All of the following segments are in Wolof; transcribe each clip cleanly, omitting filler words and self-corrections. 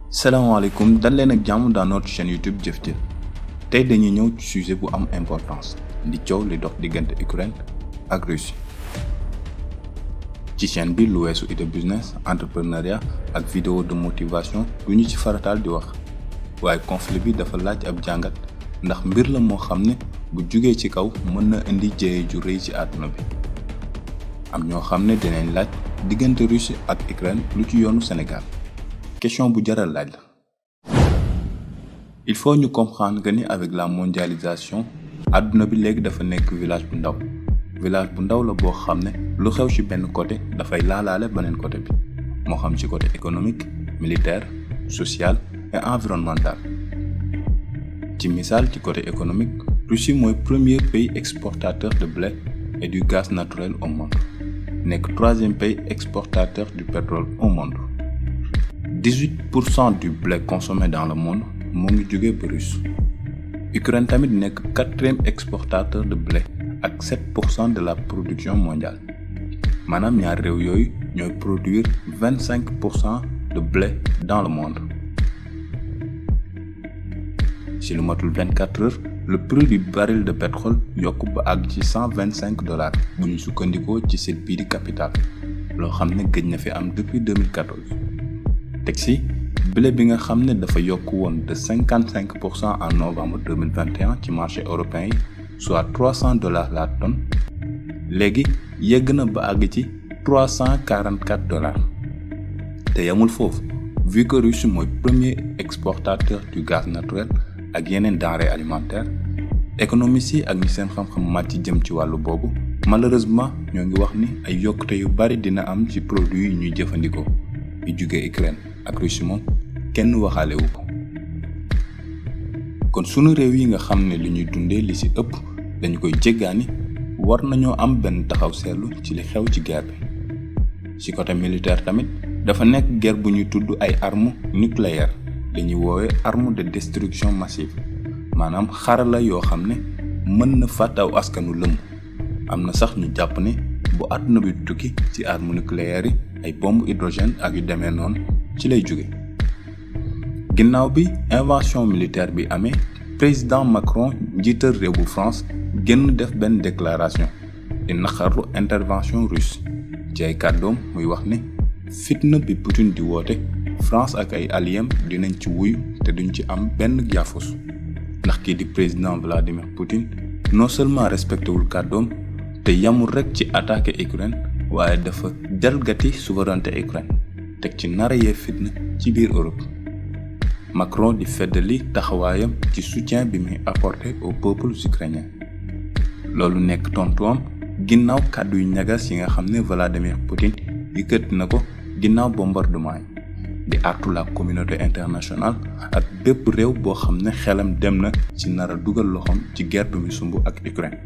salaamaaleykum dal leen ak jàmm dans notre chaîne YouTube Jëf Jël tey dañuy ñëw ci sujet bu am importance di coow li dox diggante Ukraine ak Russie ci chaîne bi lu weesu idée business entrepreneuriat ak vidéo de motivation du ñu ci farataal di wax waaye conflit bi dafa laaj ab jàngat ndax mbir la moo xam ne bu jugee ci kaw mën na indi jéye ju rëy ci àdduna bi am ñoo xam ne dinañ laaj diggante Russie ak Ukraine lu ci yoonu Sénégal question bu jaral laaj la. Il faut ñu comprendre que ni avec la mondialisation àdduna bi léegi dafa nekk village bu ndaw la boo xam ne lu xew ci benn côté dafay laalaale beneen côté bi moo xam ci côté économique militaire social et environnemental. ci misaal ci côté économique Russie mooy premier pays exportateur de blé et du gaz naturel au monde nekk troisième pays exportateur du pétrole au monde. 18% du blé consommé dans le monde moo ngi jóge ba Russie. Ukraine tamit nekk quatrième exportateur de blé ak 7% de la production mondiale maanaam ñaar réew yooyu ñooy produire 25% de blé dans le monde. ci lu matul 24 heures le prix du baril de pétrole yokk ba àgg ci $125 bu ñu sukkandikoo ci site bii di Capital loo xam ne gëj na fi am depuis 2014. teg si blé bi nga xam ne dafa yokk woon de 55% en novembre 2021 ci marché européen yi soit $300 la tonne léegi yegg na ba àgg ci $344 te yamul foofu vu que Russie mooy premier exportateur du gaz naturel ak yeneen denrées alimentaires économistes yi ak ñi seen xam-xam màcc jëm ci wàllu boobu malheureusement ñoo ngi wax ni ay yokkute yu bari dina am ci produits yi ñuy jëfandikoo yu jugee Ukraine ak Russie moom kenn waxaale wu ko. kon sunu réew yi nga xam ne li ñuy dundee li ci ëpp dañu koy jéggaani war nañoo am benn taxaw seetlu ci li xew ci guerre bi. ci côté militaire tamit dafa nekk guerre bu ñuy tudd ay armes nucléaires li ñuy woowee arme de destruction massive maanaam xarala yoo xam ne mën na fàtt aw askanu lëmm am na sax ñu jàpp ne bu àdduna bi tukki ci armes nucléaires yi ay bombe hydrogène ak yu demee noonu ci lay jóge. ginnaaw bi invention militaire bi amee président Macron njiital réew bu France génn def benn déclaration di naqarlu intervention russe ci ay kàddoom muy wax ne fitna bi Poutine di woote France ak ay alliés dinañ ci wuyu te duñ ci am benn jaafus ndax kii di président Vladimir Poutine non seulement respecté wul kàddoom te yamul rek ci attaqué Ukraine waaye dafa jalgati souveraineté Ukraine teg ci nara yee fitna ci biir Europe. Macron di feddali taxawaayam ci soutien bi muy apporté au peuple ukrainien loolu nekk tontuwam ginnaaw kàddu yu ñagas yi nga xam ne Vladimir Poutine yëkkati na ko ginnaaw bombardement yi di artu la communauté internationale ak bépp réew boo xam ne xelam dem na ci nara dugal loxoom ci guerre bi muy sumb ak Ukraine.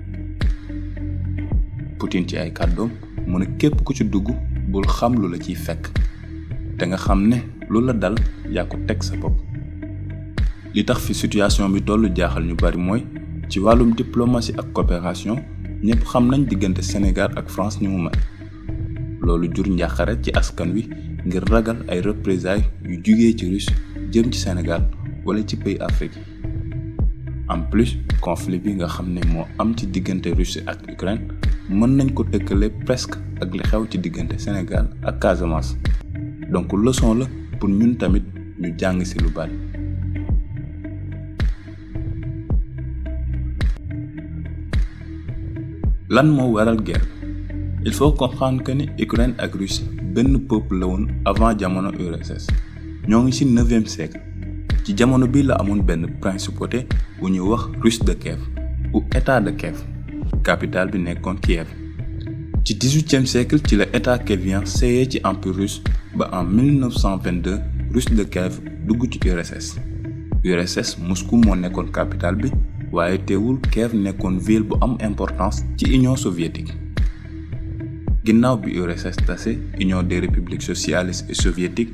Poutine ci ay kàddoom mu ne képp ku ci dugg bul xam lu la ciy fekk te nga xam ne lu la dal yaa ko teg sa bopp. li tax fi situation bi tollu jaaxal ñu bari mooy ci wàllum diplomatie ak coopération ñëpp xam nañ diggante Sénégal ak France ni mu mel loolu jur njàqare ci askan wi ngir ragal ay représailles yu jugee ci Russie jëm ci Sénégal wala ci pays Afrique en plus conflit bi nga xam ne moo am ci diggante Russie ak Ukraine mën nañ ko tëkkale presque ak li xew ci diggante Sénégal ak Casamance donc leçon la pour ñun tamit ñu jàng ci lu bari. lan moo waral guerre il faut comprendre que ni Ukraine ak Russie benn peuple la woon avant jamono URSS ñoo ngi ci 9e siècle ci jamono bi la amoon benn principauté bu ñuy wax Russe de Kiev ou état de Kiev capitale bi nekkoon Kiev. ci 18e siècle ci la état kievien seeyee ci empire russe ba en 1922 Russe de Kiev dugg ci URSS Moscou moo nekkoon capitale bi. waaye teewul Kiev nekkoon ville bu am importance ci Union soviétique. ginnaaw bi URSS tase Union des républiques socialistes et soviétiques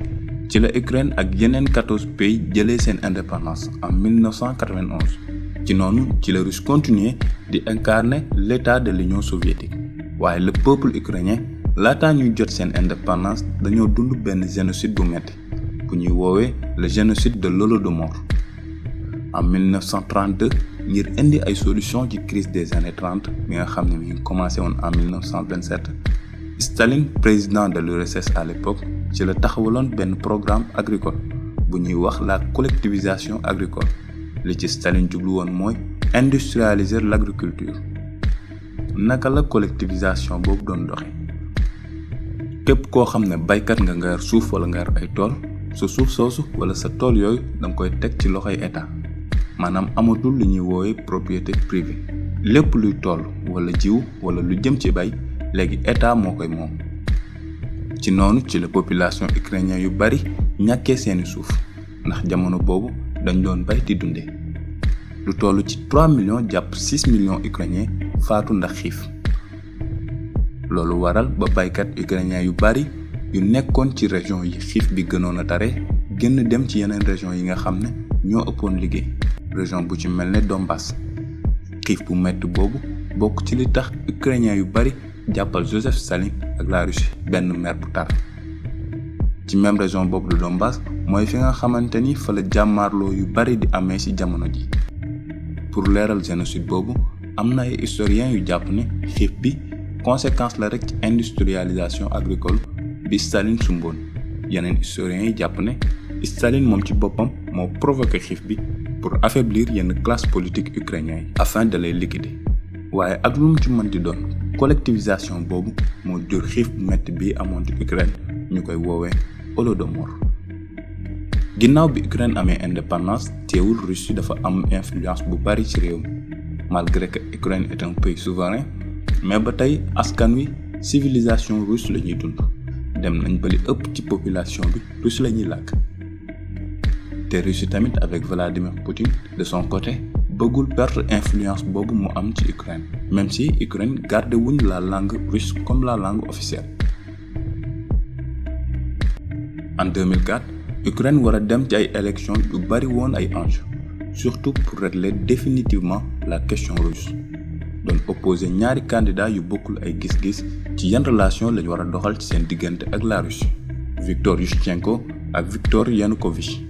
ci la Ukraine ak yeneen 14 pays jëlee seen indépendance en 1991 ci noonu ci la Russie continuer di incarner l'état de l'Union soviétique waaye le peuple ukrainien laataa ñuy jot seen indépendance dañoo dund benn génocide bu metti bu ñuy woowee le génocide de l'Holodomor. En 1932 ngir indi ay solution ci crise des années 30 bi nga xam ne mi ngi commencé woon en 1927 Staline président de l'URSS à l'époque ci la taxawaloon benn programme agricole bu ñuy wax la collectivisation agricole li ci Staline jublu woon mooy industrialiser l'agriculture. Naka la collectivisation boobu doon doxe képp koo xam ne baykat nga yor suuf wala nga yor ay tool sa suuf soosu wala sa tool yooyu danga koy teg ci loxoy état maanaam amatul lu ñuy woowee propriété privée lépp luy tool wala jiw wala lu jëm ci bay léegi état moo koy moom. ci noonu ci la population ukrainienne yu bari ñàkkee seeni suuf ndax jamono boobu dañ doon bay di dundee lu toll ci 3 millions jàpp 6 millions ukrainiens faatu ndax xiif. loolu waral ba baykat ukrainien yu bari yu nekkoon ci région yi xiif bi gënoon a tare génn dem ci yeneen région yi nga xam ne ñoo ëppoon liggéey région bu ci mel ne Donbass. xiif bu metti boobu bokk ci li tax ukrainien yu bari jàppal Joseph Staline ak la Russie benn mer bu tar. ci même région boobu de Donbass mooy fi nga xamante ni fa la jàmmaarloo yu bari di amee ci jamono ji. pour leeral génocide boobu am na ay historiens yu jàpp ne xiif bi conséquence la rek ci industrialisation agricole bi Staline sumboon. yeneen historiens yi jàpp ne Staline moom ci boppam moo provoqué xiif bi pour affaiblir yenn classe politique ukrainien yi afin de les liquider. waaye ak lu mu ci mën di doon collectivisation boobu moo jur xiif bu metti bi amoon ci Ukraine ñu koy woowee Holodomor. ginnaaw bi Ukraine amee indépendance teewul Russie dafa am influence bu bari ci réew mi malgré que Ukraine est un pays souverain mais ba tey askan wi civilisation russe la ñuy dund dem nañ ba li ëpp ci population bi russe la ñuy làkk. te Russie tamit avec Vladimir Poutine de son côté bëggul perdre influence boobu mu am ci Ukraine même si Ukraine garde wuñ la langue russe comme la langue officielle. En 2004 Ukraine war a dem ci ay élections yu bari woon ay enjeux surtout pour régler définitivement la question russe doon opposer ñaari candidats yu bokkul ay gis-gis ci yan relation lañu war a doxal ci seen diggante ak la Russie Viktor Yushchenko ak Viktor Yanukovych.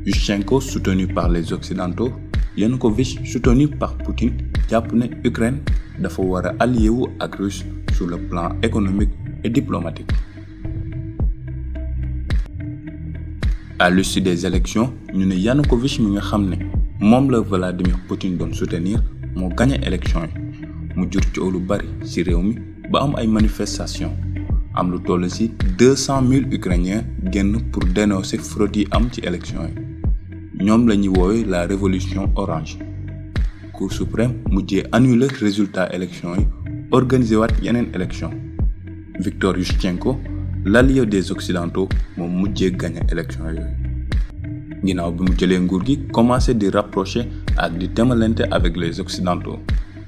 Yushchenko soutenu par les Occidentaux, Yanukovych soutenu par Poutine jàpp ne Ukraine dafa war a allié wu ak Russie sur le plan économique et diplomatique. À l'issue des élections ñu ne Yanukovych mi nga xam ne moom la Vladimir Poutine doon soutenir moo gagné élection yi mu jur coow lu bari ci réew mi ba am ay manifestations am lu toll ci 200 000 Ukrainiens génn pour dénoncer fraude yi am ci élection yi ñoom la ñuy woowee la révolution orange. Cour suprême mujjee annuler résultat élection yi organiser waat yeneen élection. Viktor Yushchenko l'allié des Occidentaux moom mujjee gagné élection yooyu. ginnaaw bi mu jëlee nguur gi commencé di rapprocher ak di demalante avec les Occidentaux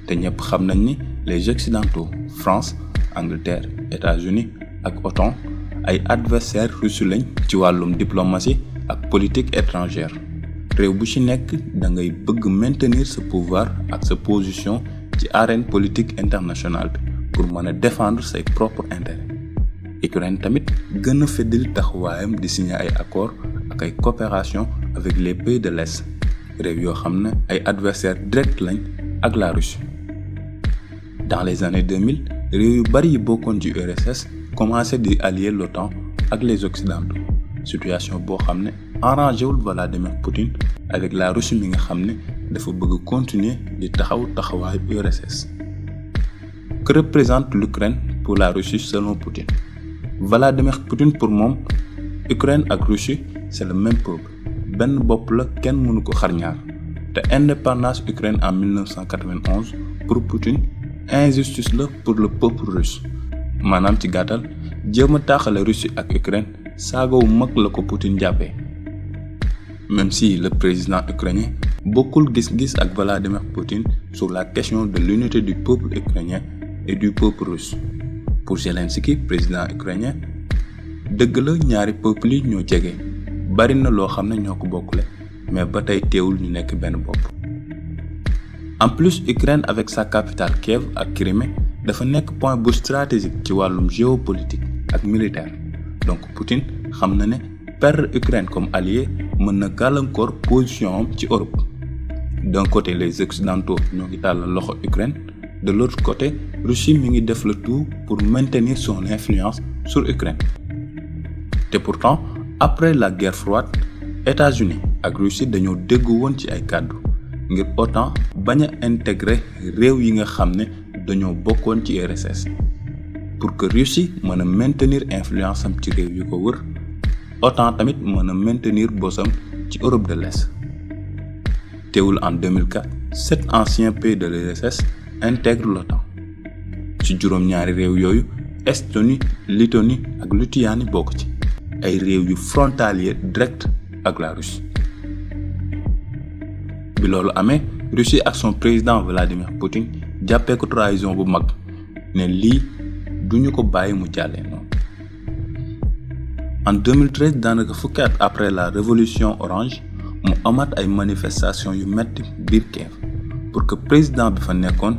te ñëpp xam nañ ni les Occidentaux France Angleterre États-Unis ak OTAN ay adversaires russes lañ ci wàllum diplomatie ak politique étrangère. réew bu ci nekk da ngay bëgg maintenir sa pouvoir ak sa position ci arène politique internationale bi pour mën a défendre say propres intérêts. Ukraine tamit gën a feddali taxawaayam di signer ay accords ak ay coopération avec les pays de l'Est réew yoo xam ne ay adversaires directs lañ ak la Russie. Dans les années 2000 réew yu bari yi bokkoon ci URSS commencé di allier l'OTAN ak les Occidentaux situation boo xam ne arrangé wul Vladimir Poutine avec la Russie mi nga xam ne dafa bëgg continuer di taxawaayu URSS. Que représente l'Ukraine pour la Russie selon Poutine? Vladimir Poutine pour moom Ukraine ak Russie c'est le même peuple benn bopp la kenn mënu ko xar ñaar te indépendance Ukraine en 1991 pour Poutine injustice la pour le peuple russe maanaam ci gàttal jéem a taaxale Russie ak Ukraine saagawu mag la ko Poutine jàppee. Même si le président ukrainien bokkul gis-gis ak Vladimir Poutine sur la question de l'unité du peuple ukrainien et du peuple russe. Pour Zelensky président ukrainien dëgg la ñaari peuple yi ñoo jege bari na loo xam ne ñoo ko bokkule mais ba tey teewul ñu nekk benn bopp. En plus Ukraine avec sa capitale Kiev ak Crimée dafa nekk point bu stratégique ci wàllum géopolitique ak militaire donc Poutine xam na ne perdre Ukraine comme allié mën na gàllankoor position am ci Europe. D'un côté les occidentaux ñoo ngi tàllal loxo Ukraine, de l'autre côté Russie mi ngi def le tout pour maintenir son influence sur Ukraine. Te pourtant après la guerre froide États-Unis ak Russie dañoo déggu woon ci ay kàddu ngir OTAN bañ a intégrer réew yi nga xam ne dañoo bokkoon ci URSS pour que Russie mën a maintenir influence am ci réew yu ko wër, OTAN tamit mën a maintenir bosam ci Europe de l'Est. Teewul en 2004 7 anciens pays de l'URSS intègrent l'OTAN. Ci juróom-ñaari réew yooyu Estonie, Lettonie ak Lituanie bokk ci ay réew yu frontalier direct ak la Russie. Bi loolu amee Russie ak son président Vladimir Poutine jàppee ko trahison bu mag ne lii duñu ko bàyyi mu jàllee noonu. En 2013 daanaka fukki at après la révolution orange mu amaat ay manifestations yu metti biir Kiev pour que président bi fa nekkoon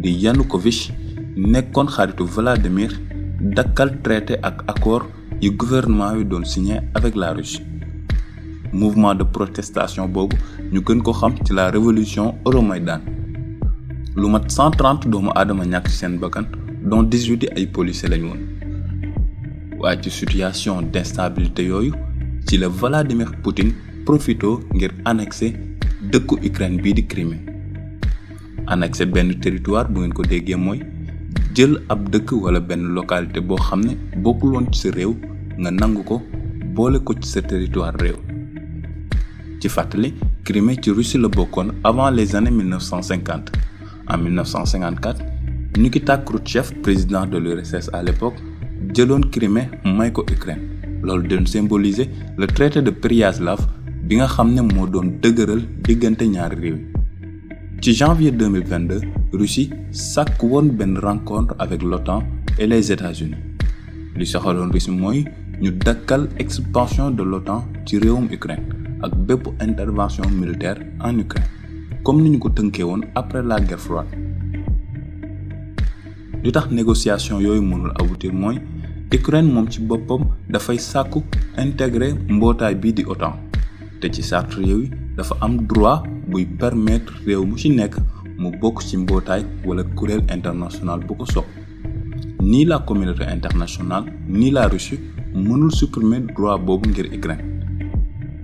di Yanukovych nekkoon xaritu Vladimir dakkal traité ak accord yu gouvernement yi doon signé avec la Russie. Mouvement de protestation boobu ñu gën ko xam ci la révolution Euromaïdan. Lu mat 130 doomu aadama ñàkk ci seen bakkan dont 18 ay policiers lañu woon. waaye ci situation d'instabilité yooyu ci la Vladimir Poutine profito ngir annexer dëkku Ukraine bii di Crimée. Annexer benn territoire bu ngeen ko déggee mooy jël ab dëkk wala benn localité boo xam ne bokkul woon ci sa réew nga nangu ko boole ko ci sa territoire réew. ci fàttali Crimée ci Russie la bokkoon avant les années 1950. En 1954 Nikita Khrouchtchev, président de l'URSS à l'époque, jëloon Crimée may ko Ukraine. Loolu doon symboliser le traité de Pereyaslav bi nga xam ne moo doon dëgëral diggante ñaari réew yi. Ci janvier 2022 Russie sàkk woon benn rencontre avec l'OTAN et les États-Unis. li soxaloon Russie mooy ñu dakkal expansion de l'OTAN ci réewum Ukraine ak bépp intervention militaire en Ukraine comme ni ñu ko tënkee woon après la guerre froide. li tax négociation yooyu mënul aboutir mooy Ukraine moom ci boppam dafay sàkku intégrer mbootaay bii di OTAN te ci charte réew yi dafa am droit buy permettre réew mu ci nekk mu bokk ci mbootaay wala kuréel international bu ko sopp. Ni la communauté internationale ni la Russie mënul supprimer droit boobu ngir Ukraine.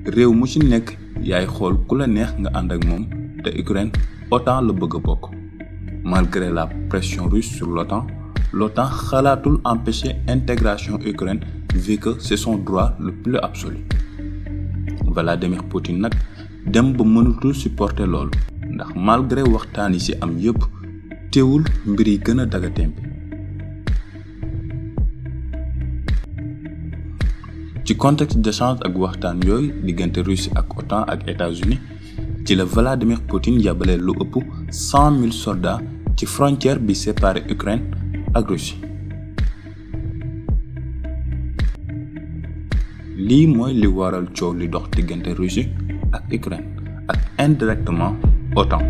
réew mu ci nekk yaay xool ku la neex nga ànd ak moom te Ukraine OTAN la bëgg a bokk. Malgré la pression russe sur l'OTAN xalaatul empêcher intégration Ukraine vu que c'est son droit le plus absolu. Vladimir Poutine nag dem ba mënutul supporter loolu ndax malgré waxtaan yi ci am yépp teewul mbir yi gën a dagatembe. ci contexte d'échange ak waxtaan yooyu diggante Russie ak OTAN ak États-Unis ci la Vladimir Poutine yabale lu ëpp 100 000 soldats ci frontière bi séparé Ukraine ak Russie. lii mooy li waral coow li dox diggante Russie ak Ukraine ak indirectement OTAN.